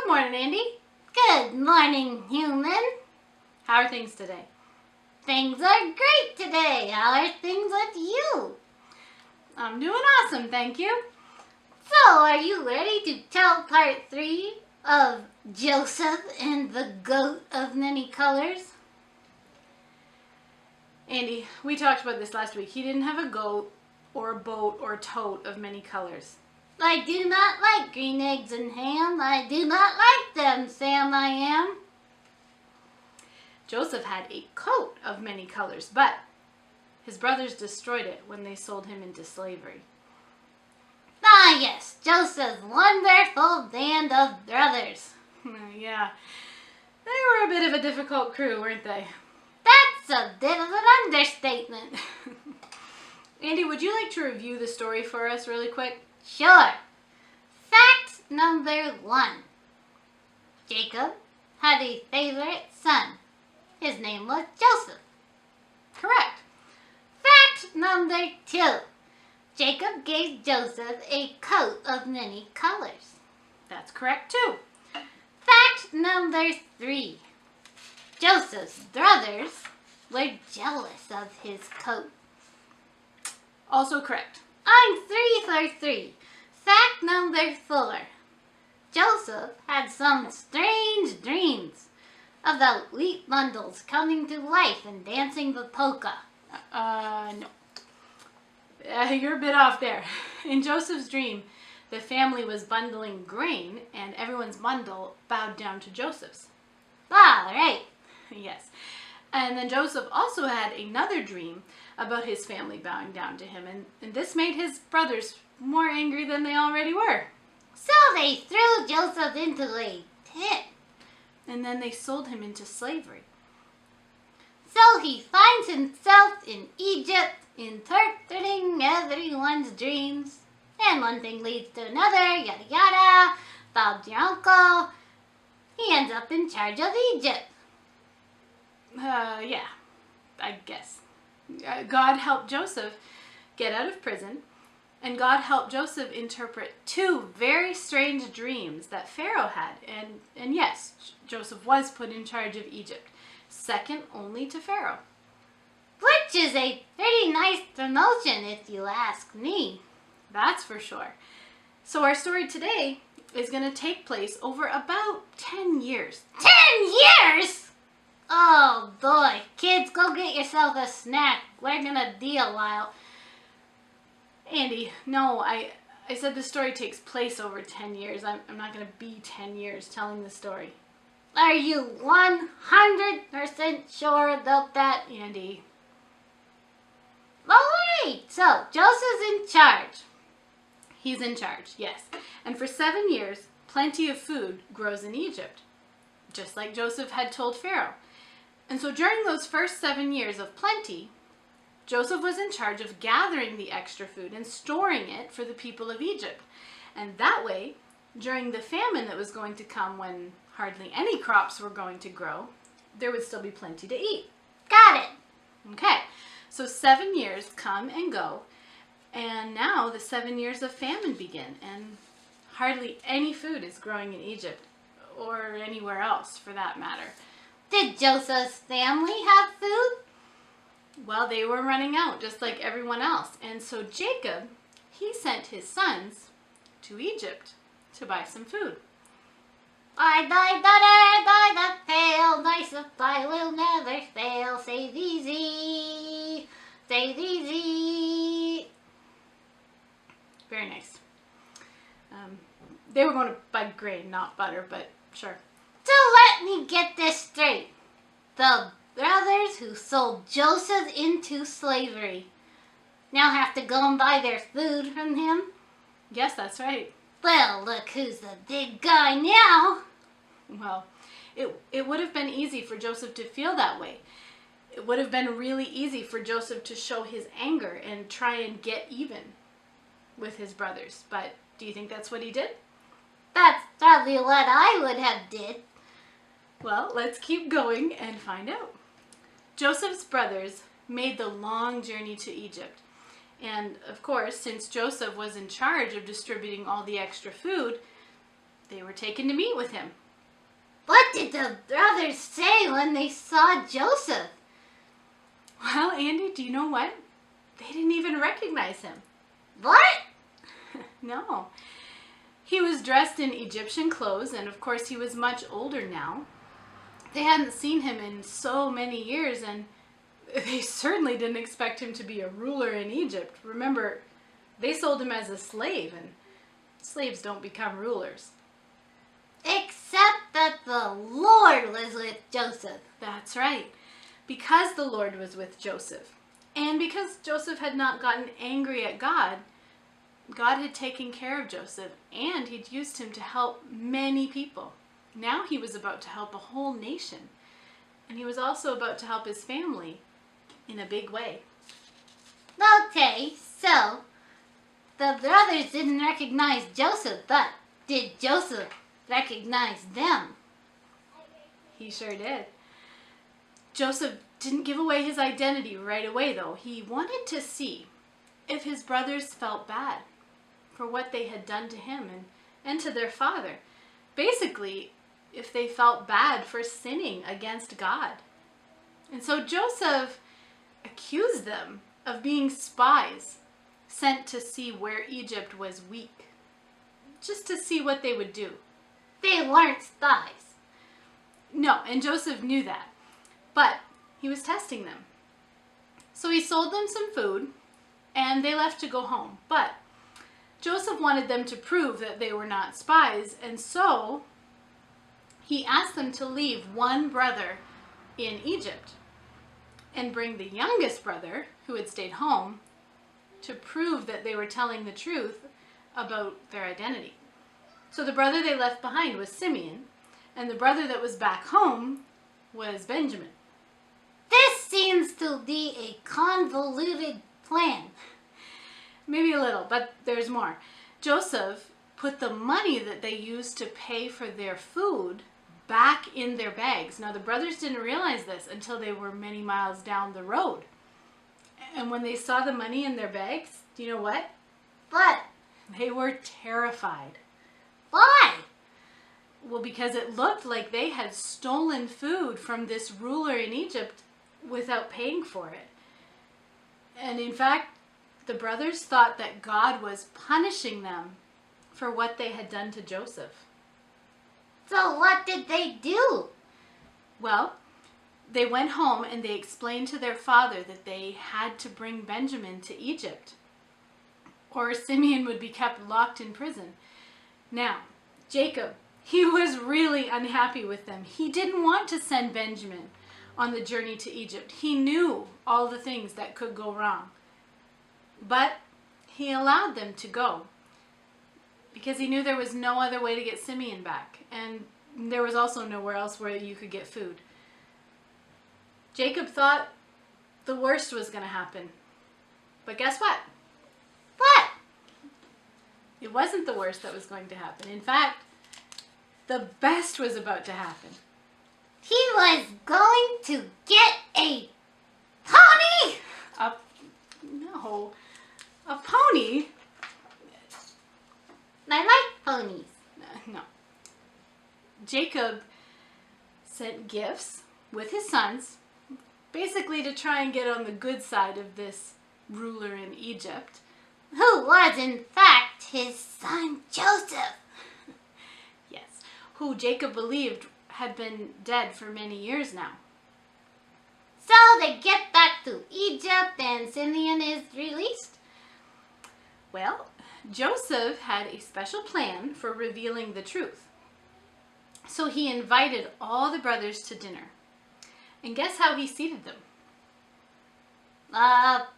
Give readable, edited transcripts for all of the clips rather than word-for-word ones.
Good morning, Andy. Good morning, human. How are things today? Things are great today. How are things with you? I'm doing awesome, thank you. So, are you ready to tell part 3 of Joseph and the Goat of Many Colors? Andy, we talked about this last week. He didn't have a goat or a boat or a tote of many colors. I do not like green eggs and ham. I do not like them, Sam I am. Joseph had a coat of many colors, but his brothers destroyed it when they sold him into slavery. Ah yes, Joseph's wonderful band of brothers. Yeah, they were a bit of a difficult crew, weren't they? That's a bit of an understatement. Andy, would you like to review the story for us really quick? Sure. Fact number 1. Jacob had a favorite son. His name was Joseph. Correct. Fact number 2. Jacob gave Joseph a coat of many colors. That's correct too. Fact number 3. Joseph's brothers were jealous of his coat. Also correct. I'm 3 for 3. Fact number 4. Joseph had some strange dreams about wheat bundles coming to life and dancing the polka. No. You're a bit off there. In Joseph's dream, the family was bundling grain and everyone's bundle bowed down to Joseph's. Ah, right. Yes. And then Joseph also had another dream about his family bowing down to him, and this made his brothers more angry than they already were. So they threw Joseph into a pit. And then they sold him into slavery. So he finds himself in Egypt, interpreting everyone's dreams. And one thing leads to another, yada yada. Bob's your uncle. He ends up in charge of Egypt. Yeah, I guess. God helped Joseph get out of prison, and God helped Joseph interpret 2 very strange dreams that Pharaoh had. And yes, Joseph was put in charge of Egypt, second only to Pharaoh. Which is a pretty nice promotion if you ask me. That's for sure. So our story today is going to take place over about 10 years. 10 years?! Oh boy, kids, go get yourself a snack. We're gonna be a while. Andy, no, I said the story takes place over 10 years. I'm not gonna be 10 years telling the story. Are you 100% sure about that, Andy? Alright, so Joseph's in charge. He's in charge, yes. And for 7 years, plenty of food grows in Egypt, just like Joseph had told Pharaoh. And so during those first 7 years of plenty, Joseph was in charge of gathering the extra food and storing it for the people of Egypt. And that way, during the famine that was going to come when hardly any crops were going to grow, there would still be plenty to eat. Got it. Okay, so 7 years come and go, and now the 7 years of famine begin, and hardly any food is growing in Egypt, or anywhere else for that matter. Did Joseph's family have food? Well, they were running out just like everyone else. And so Jacob, he sent his sons to Egypt to buy some food. I buy butter by the pail, my supply will never fail. Save easy, save easy. Very nice. They were going to buy grain, not butter, but sure. So let me get this straight. The brothers who sold Joseph into slavery now have to go and buy their food from him? Yes, that's right. Well, look who's the big guy now. Well, it would have been easy for Joseph to feel that way. It would have been really easy for Joseph to show his anger and try and get even with his brothers. But do you think that's what he did? That's probably what I would have did. Well, let's keep going and find out. Joseph's brothers made the long journey to Egypt. And of course, since Joseph was in charge of distributing all the extra food, They were taken to meet with him. What did the brothers say when they saw Joseph? Well, Andy, do you know what? They didn't even recognize him. What? No. He was dressed in Egyptian clothes, and of course he was much older now. They hadn't seen him in so many years, and they certainly didn't expect him to be a ruler in Egypt. Remember, they sold him as a slave, and slaves don't become rulers. Except that the Lord was with Joseph. That's right. Because the Lord was with Joseph, and because Joseph had not gotten angry at God, God had taken care of Joseph, and he'd used him to help many people. Now he was about to help a whole nation, and he was also about to help his family in a big way. Okay, so the brothers didn't recognize Joseph, but did Joseph recognize them? He sure did. Joseph didn't give away his identity right away, though. He wanted to see if his brothers felt bad for what they had done to him and to their father. Basically, if they felt bad for sinning against God. And so Joseph accused them of being spies sent to see where Egypt was weak, just to see what they would do. They weren't spies. No, and Joseph knew that, but he was testing them. So he sold them some food, and they left to go home. But Joseph wanted them to prove that they were not spies, and so he asked them to leave one brother in Egypt and bring the youngest brother, who had stayed home, to prove that they were telling the truth about their identity. So the brother they left behind was Simeon, and the brother that was back home was Benjamin. This seems to be a convoluted plan. Maybe a little, but there's more. Joseph put the money that they used to pay for their food back in their bags. Now, the brothers didn't realize this until they were many miles down the road. And when they saw the money in their bags, do you know what? What? They were terrified. Why? Well, because it looked like they had stolen food from this ruler in Egypt without paying for it. And in fact, the brothers thought that God was punishing them for what they had done to Joseph. So what did they do? Well, they went home and they explained to their father that they had to bring Benjamin to Egypt, or Simeon would be kept locked in prison. Now, Jacob, he was really unhappy with them. He didn't want to send Benjamin on the journey to Egypt. He knew all the things that could go wrong. But he allowed them to go because he knew there was no other way to get Simeon back. And there was also nowhere else where you could get food. Jacob thought the worst was going to happen. But guess what? What? It wasn't the worst that was going to happen. In fact, the best was about to happen. He was going to get a pony? No. A pony? I like ponies. No. Jacob sent gifts with his sons, basically to try and get on the good side of this ruler in Egypt. Who was in fact his son Joseph. Yes, who Jacob believed had been dead for many years now. So they get back to Egypt and Simeon is released? Well, Joseph had a special plan for revealing the truth. So he invited all the brothers to dinner. And guess how he seated them?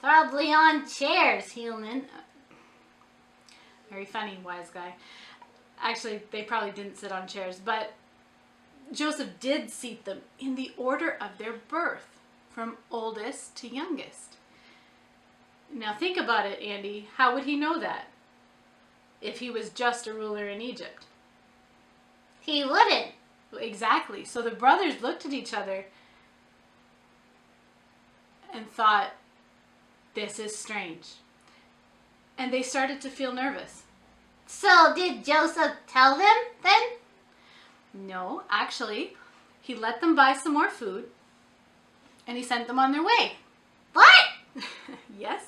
Probably on chairs, Hillman. Very funny, wise guy. Actually, they probably didn't sit on chairs, but Joseph did seat them in the order of their birth, from oldest to youngest. Now think about it, Andy. How would he know that if he was just a ruler in Egypt? He wouldn't. Exactly. So the brothers looked at each other and thought, this is strange. And they started to feel nervous. So did Joseph tell them then? No, actually, he let them buy some more food and he sent them on their way. What? Yes,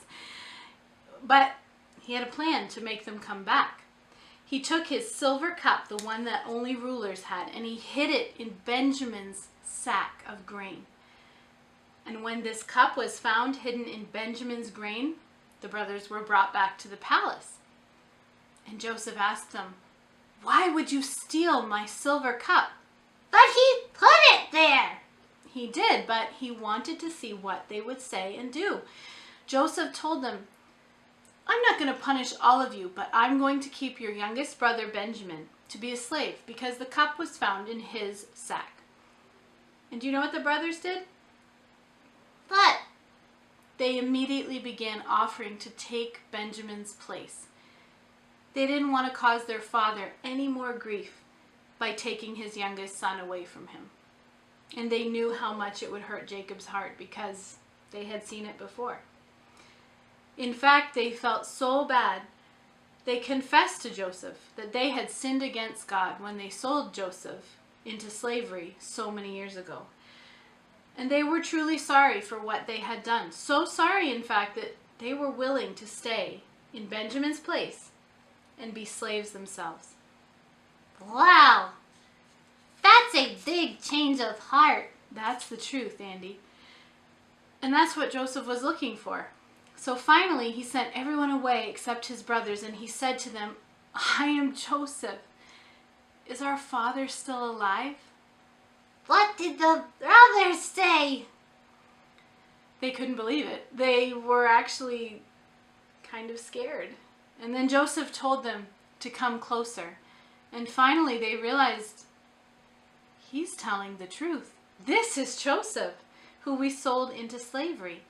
but he had a plan to make them come back. He took his silver cup, the one that only rulers had, and he hid it in Benjamin's sack of grain. And when this cup was found hidden in Benjamin's grain, the brothers were brought back to the palace. And Joseph asked them, "Why would you steal my silver cup?" But he put it there. He did, but he wanted to see what they would say and do. Joseph told them, "I'm not going to punish all of you, but I'm going to keep your youngest brother Benjamin to be a slave because the cup was found in his sack." And do you know what the brothers did? What? They immediately began offering to take Benjamin's place. They didn't want to cause their father any more grief by taking his youngest son away from him. And they knew how much it would hurt Jacob's heart because they had seen it before. In fact, they felt so bad, they confessed to Joseph that they had sinned against God when they sold Joseph into slavery so many years ago. And they were truly sorry for what they had done. So sorry, in fact, that they were willing to stay in Benjamin's place and be slaves themselves. Wow. That's a big change of heart. That's the truth, Andy. And that's what Joseph was looking for. So finally, he sent everyone away except his brothers, and he said to them, "I am Joseph. Is our father still alive?" What did the brothers say? They couldn't believe it. They were actually kind of scared. And then Joseph told them to come closer. And finally, they realized he's telling the truth. This is Joseph, who we sold into slavery.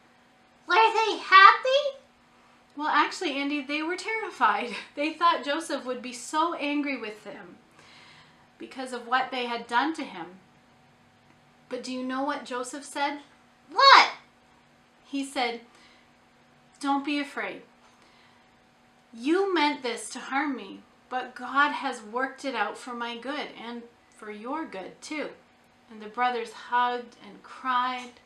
Were they happy? Well, actually, Andy, they were terrified. They thought Joseph would be so angry with them because of what they had done to him. But do you know what Joseph said? What? He said, "Don't be afraid. You meant this to harm me, but God has worked it out for my good and for your good too." And the brothers hugged and cried.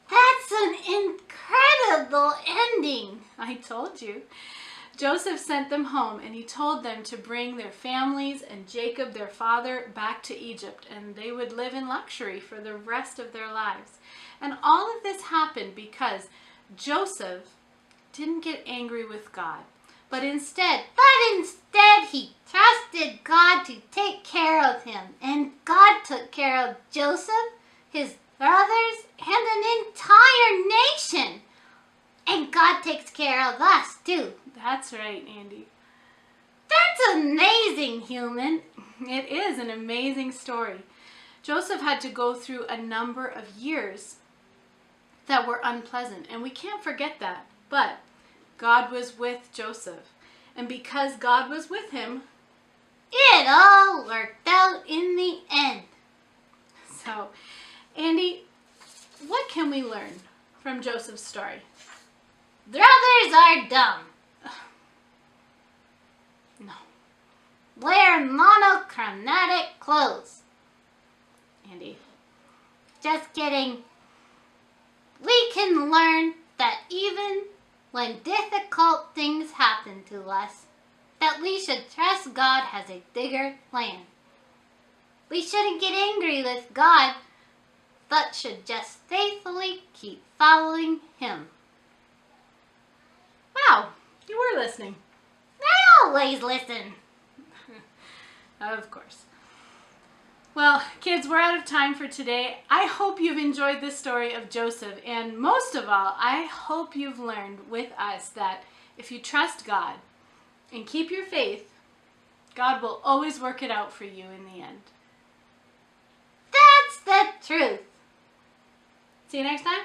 That's an incredible ending. I told you. Joseph sent them home, and he told them to bring their families and Jacob, their father, back to Egypt, and they would live in luxury for the rest of their lives. And all of this happened because Joseph didn't get angry with God, but instead he trusted God to take care of him. And God took care of Joseph, his brothers, and an entire nation. And God takes care of us too. That's right, Andy. That's amazing, human. It is an amazing story. Joseph had to go through a number of years that were unpleasant, and we can't forget that. But God was with Joseph, and because God was with him, it all worked out in the end. So, Andy, what can we learn from Joseph's story? Brothers are dumb. No. Wear monochromatic clothes. Andy. Just kidding. We can learn that even when difficult things happen to us, that we should trust God has a bigger plan. We shouldn't get angry with God, but should just faithfully keep following Him. Wow, you were listening. I always listen. Of course. Well, kids, we're out of time for today. I hope you've enjoyed this story of Joseph, and most of all, I hope you've learned with us that if you trust God and keep your faith, God will always work it out for you in the end. That's the truth. See you next time.